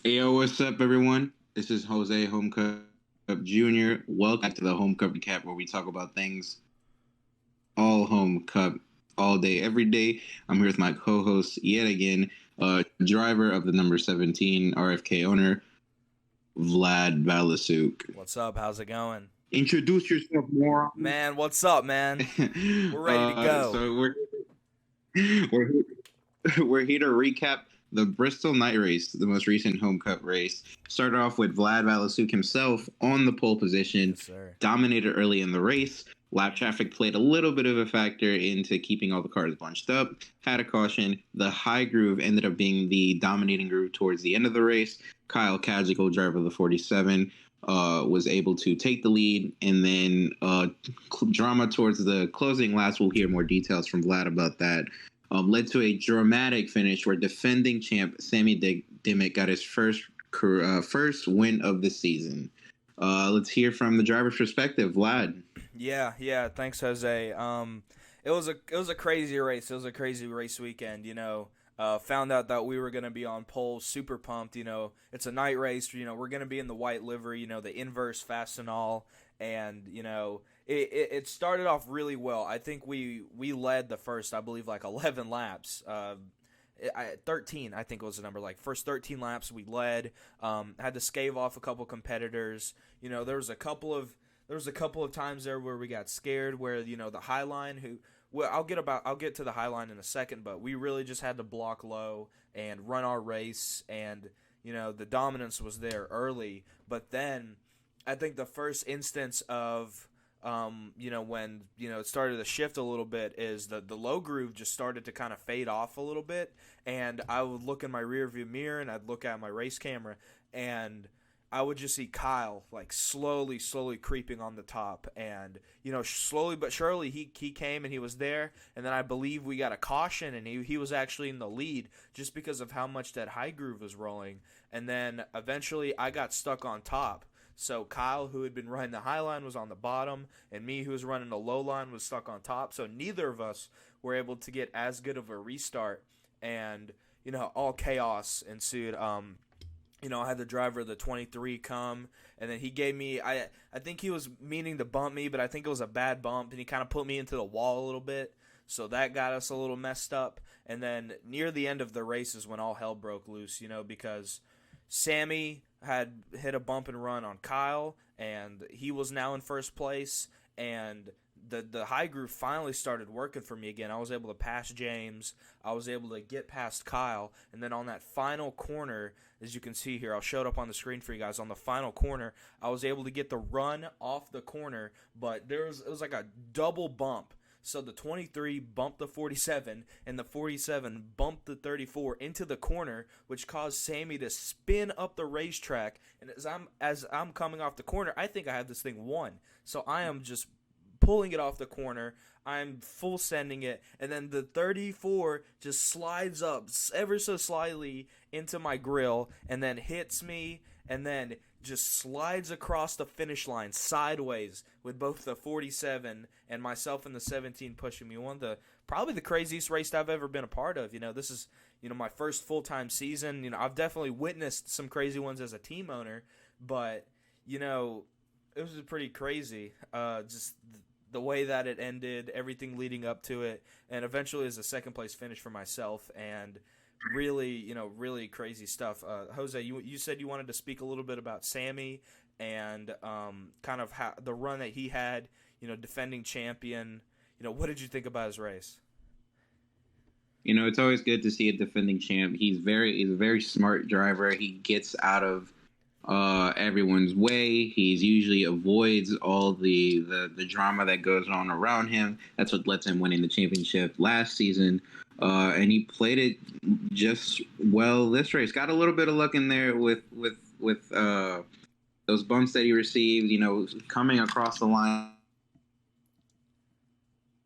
Hey, yo, what's up, everyone? This is Jose Home Cup Jr. Welcome back to the Home Cup Recap, where we talk about things all Home Cup, all day, every day. I'm here with my co-host yet again, driver of the number 17 RFK owner, Vlad Balasuk. What's up? How's it going? Introduce yourself, moron. Man, what's up, man? We're ready to go. So we're we're here to recap the Bristol night race, the most recent home cup race. Started off with Vlad Valasuk himself on the pole position, Yes, sir. dominated early in the race. Lap traffic played a little bit of a factor into keeping all the cars bunched up. Had a caution. The high groove ended up being the dominating groove towards the end of the race. Kyle Kajical, driver of the 47, was able to take the lead, and then drama towards the closing laps. We'll hear more details from Vlad about that. Led to a dramatic finish where defending champ Sammy Dimmick got his first win of the season. Let's hear from the driver's perspective, Vlad. Yeah. Thanks, Jose. It was a crazy race. It was a crazy race weekend. Found out that we were gonna be on pole. Super pumped. It's a night race. We're gonna be in the white livery. The inverse fastenal, and it started off really well. I think we led the first, I believe, like 11 laps. 13, I think was the number. Like first 13 laps, we led. Had to scave off a couple competitors. There was a couple of times there where we got scared. Where the high line who. Well, I'll get to the high line in a second, but we really just had to block low and run our race, and the dominance was there early. But then, I think the first instance of when it started to shift a little bit is the low groove just started to kind of fade off a little bit, and I would look in my rear view mirror and I'd look at my race camera, and I would just see Kyle like slowly creeping on the top, and slowly but surely he came and he was there, and then I believe we got a caution, and he was actually in the lead just because of how much that high groove was rolling, and then eventually I got stuck on top. So Kyle, who had been running the high line, was on the bottom, and me, who was running the low line, was stuck on top. So neither of us were able to get as good of a restart, and all chaos ensued. I had the driver of the 23 come, and then he gave me, I think he was meaning to bump me, but I think it was a bad bump, and he kind of put me into the wall a little bit. So that got us a little messed up. And then near the end of the race is when all hell broke loose, because Sammy had hit a bump and run on Kyle, and he was now in first place. And the high groove finally started working for me again. I was able to pass James. I was able to get past Kyle. And then on that final corner, as you can see here, I'll show it up on the screen for you guys. On the final corner, I was able to get the run off the corner, but it was like a double bump. So the 23 bumped the 47, and the 47 bumped the 34 into the corner, which caused Sammy to spin up the racetrack. And as I'm coming off the corner, I think I have this thing won. So I am just pulling it off the corner. I'm full sending it, and then the 34 just slides up ever so slightly into my grill, and then hits me, and then just slides across the finish line sideways with both the 47 and myself in the 17 pushing me. One of the probably the craziest race I've ever been a part of. This is my first full time season. I've definitely witnessed some crazy ones as a team owner, but it was pretty crazy. Just the way that it ended, everything leading up to it, and eventually is a second place finish for myself, and really crazy stuff. Jose, you said you wanted to speak a little bit about Sammy and kind of how the run that he had, defending champion. What did you think about his race? It's always good to see a defending champ. He's a very smart driver. He gets out of everyone's way. He's usually avoids all the drama that goes on around him. That's what lets him winning the championship last season. And he played it just well this race. Got a little bit of luck in there with those bumps that he received. Coming across the line.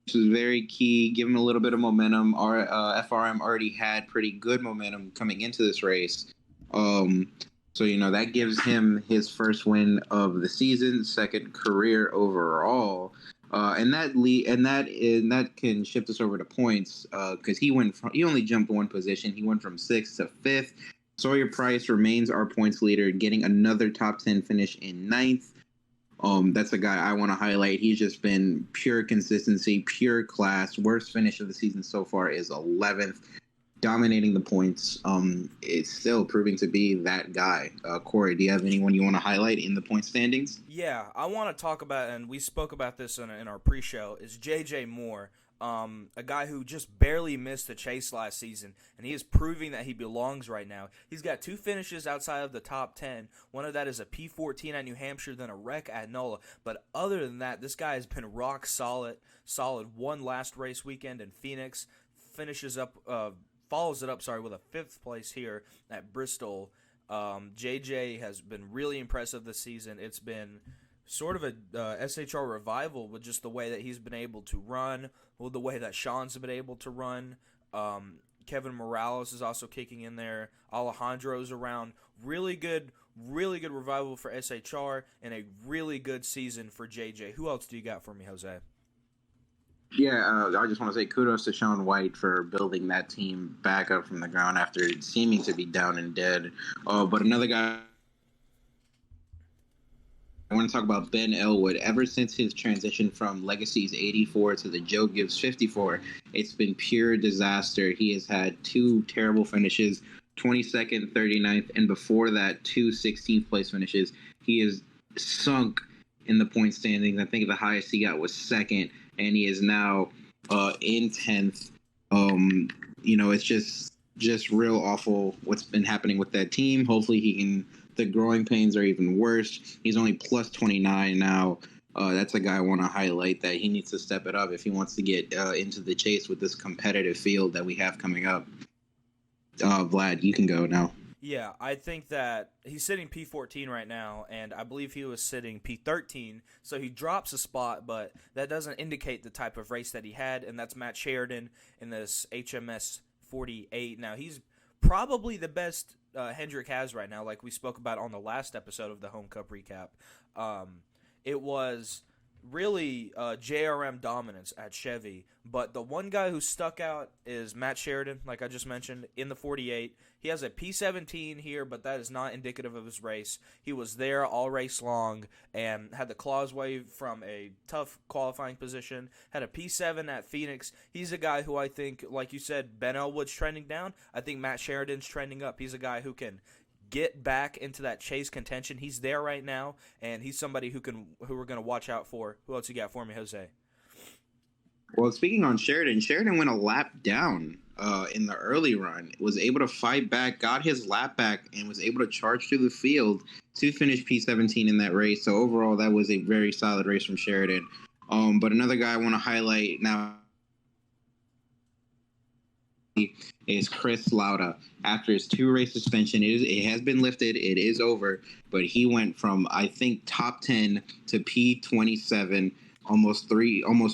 This was very key. Give him a little bit of momentum. Our FRM already had pretty good momentum coming into this race. So that gives him his first win of the season, second career overall, and that can shift us over to points because he only jumped one position. He went from sixth to fifth. Sawyer Price remains our points leader, getting another top 10 finish in ninth. That's a guy I want to highlight. He's just been pure consistency, pure class. Worst finish of the season so far is 11th, dominating the points. It's still proving to be that guy. Corey, do you have anyone you want to highlight in the point standings? Yeah, I want to talk about, and we spoke about this in our pre-show, is J.J. Moore, a guy who just barely missed the chase last season, and he is proving that he belongs right now. He's got 2 finishes outside of the top 10. One of that is a P14 at New Hampshire, then a wreck at NOLA. But other than that, this guy has been rock solid. One last race weekend in Phoenix, follows it up, with a 5th place here at Bristol. JJ has been really impressive this season. It's been sort of a SHR revival with just the way that he's been able to run, with the way that Sean's been able to run. Kevin Morales is also kicking in there. Alejandro's around. Really good revival for SHR and a really good season for JJ. Who else do you got for me, Jose? Yeah, I just want to say kudos to Sean White for building that team back up from the ground after seeming to be down and dead. But another guy I want to talk about, Ben Elwood. Ever since his transition from Legacy's 84 to the Joe Gibbs 54, it's been pure disaster. He has had 2 terrible finishes, 22nd, 39th, and before that, 2 16th place finishes. He is sunk in the point standings. I think the highest he got was 2nd, and he is now in 10th. It's just real awful what's been happening with that team. Hopefully he can. The growing pains are even worse. He's only plus 29 now. That's a guy I want to highlight that he needs to step it up if he wants to get into the chase with this competitive field that we have coming up. Vlad, you can go now. Yeah, I think that he's sitting P14 right now, and I believe he was sitting P13, so he drops a spot, but that doesn't indicate the type of race that he had, and that's Matt Sheridan in this HMS 48. Now, he's probably the best Hendrick has right now, like we spoke about on the last episode of the Home Cup recap. It was really JRM dominance at Chevy, but the one guy who stuck out is Matt Sheridan, like I just mentioned, in the 48. He has a P17 here, but that is not indicative of his race. He was there all race long and had the claws wave from a tough qualifying position, had a P7 at Phoenix. He's a guy who I think, like you said, Ben Elwood's trending down. I think Matt Sheridan's trending up. He's a guy who can get back into that chase contention. He's there right now, and he's somebody who we're going to watch out for. Who else you got for me, Jose? Well, speaking on Sheridan went a lap down in the early run, was able to fight back, got his lap back, and was able to charge through the field to finish P17 in that race. So overall, that was a very solid race from Sheridan. But another guy I want to highlight now is Chris Lauda. After his 2-race suspension, it has been lifted. It is over. But he went from, I think, top 10 to P27, almost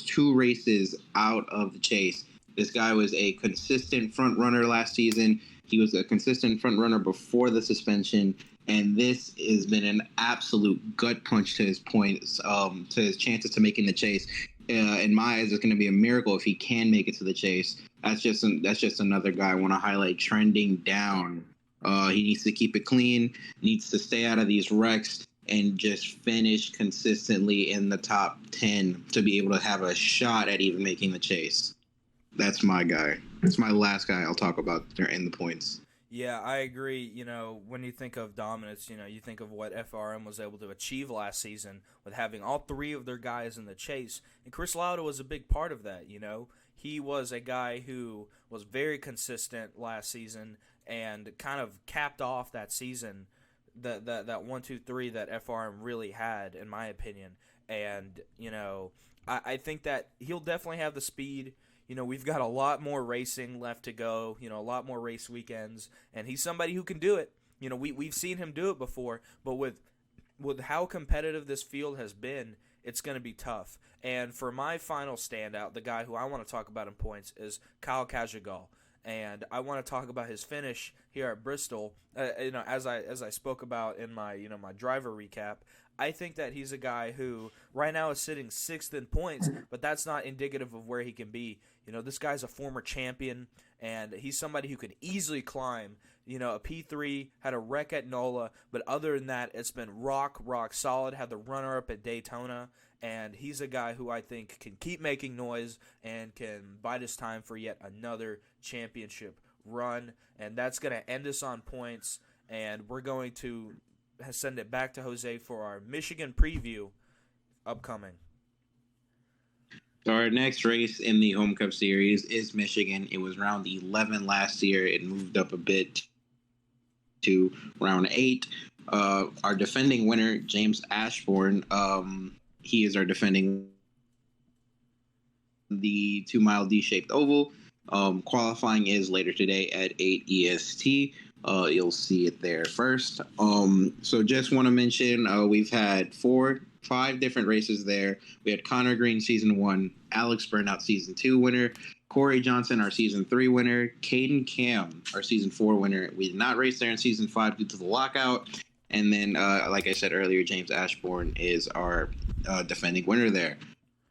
2 races out of the chase. This guy was a consistent front runner last season. He was a consistent front runner before the suspension. And this has been an absolute gut punch to his points, to his chances to making the chase. In my eyes, it's going to be a miracle if he can make it to the chase. That's just another guy I want to highlight trending down. He needs to keep it clean, needs to stay out of these wrecks, and just finish consistently in the top 10 to be able to have a shot at even making the chase. That's my guy. That's my last guy I'll talk about in the points. Yeah, I agree. When you think of dominance, you think of what FRM was able to achieve last season with having all 3 of their guys in the chase. And Chris Lauda was a big part of that, He was a guy who was very consistent last season and kind of capped off that season, that 1-2-3 that FRM really had, in my opinion. And, I think that he'll definitely have the speed. We've got a lot more racing left to go, a lot more race weekends, and he's somebody who can do it. We've seen him do it before, but with how competitive this field has been, it's going to be tough. And for my final standout, the guy who I want to talk about in points is Kyle Kajagal. And I want to talk about his finish here at Bristol. As I spoke about in my my driver recap, I think that he's a guy who right now is sitting 6th in points, but that's not indicative of where he can be. This guy's a former champion, and he's somebody who can easily climb, a P3, had a wreck at NOLA, but other than that, it's been rock solid. Had the runner-up at Daytona, and he's a guy who I think can keep making noise and can bide his time for yet another championship run, and that's going to end us on points, and we're going to send it back to Jose for our Michigan preview upcoming. So our next race in the Home Cup Series is Michigan. It was round 11 last year. It moved up a bit to round 8. Our defending winner, James Ashbourne, he is our defending the 2-mile D-shaped oval. Qualifying is later today at 8 EST. You'll see it there first. So just want to mention we've had 5 different races there. We had Connor Green, Season 1, Alex Burnout, Season 2 winner, Corey Johnson, our Season 3 winner, Caden Cam, our Season 4 winner. We did not race there in Season 5 due to the lockout. And then, like I said earlier, James Ashbourne is our defending winner there.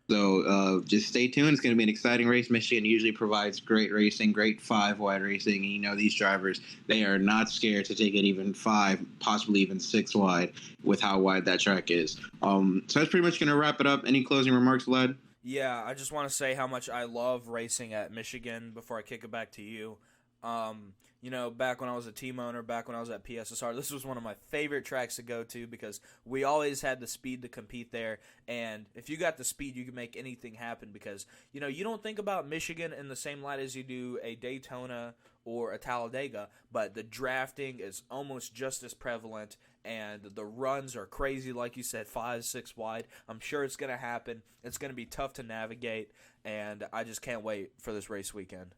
So just stay tuned. It's going to be an exciting race. Michigan usually provides great racing, great 5-wide racing. And these drivers, they are not scared to take it even 5, possibly even 6 wide with how wide that track is. So that's pretty much going to wrap it up. Any closing remarks, Vlad? Yeah, I just want to say how much I love racing at Michigan before I kick it back to you. Back when I was a team owner, back when I was at PSSR, this was one of my favorite tracks to go to because we always had the speed to compete there. And if you got the speed, you can make anything happen because, you don't think about Michigan in the same light as you do a Daytona or a Talladega, but the drafting is almost just as prevalent and the runs are crazy, like you said, 5, 6 wide. I'm sure it's going to happen. It's going to be tough to navigate, and I just can't wait for this race weekend.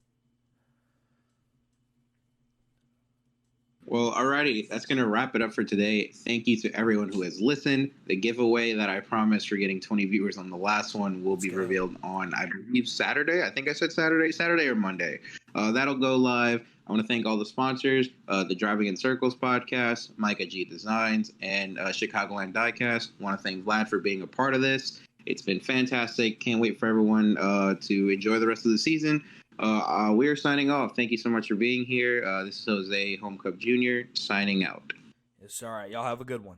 Well, alrighty, that's going to wrap it up for today. Thank you to everyone who has listened. The giveaway that I promised for getting 20 viewers on the last one will be revealed on, I believe, Saturday. I think I said Saturday or Monday. That'll go live. I want to thank all the sponsors, the Driving in Circles podcast, Micah G Designs, and Chicagoland Diecast. I want to thank Vlad for being a part of this. It's been fantastic. Can't wait for everyone to enjoy the rest of the season. We are signing off. Thank you so much for being here. This is Jose Home Cup Jr. signing out. It's all right. Y'all have a good one.